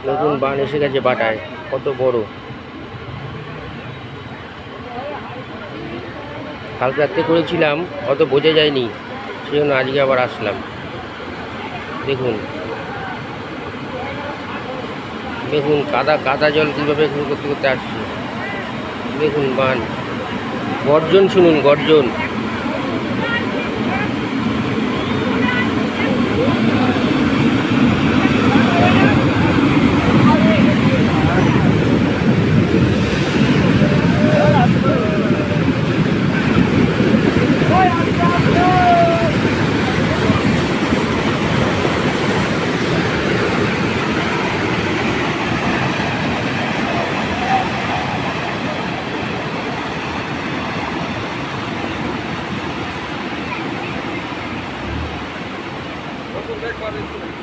নতুন বান এসে গেছে বাটায়, কত বড়। কাল রাত্রে করেছিলাম, অত বোঝা যায়নি, সেই জন্য আজকে আবার আসলাম। দেখুন দেখুন কাদা কাদা জল কীভাবে করতে করতে আসছে। দেখুন বান, গর্জন শুনুন, গর্জন।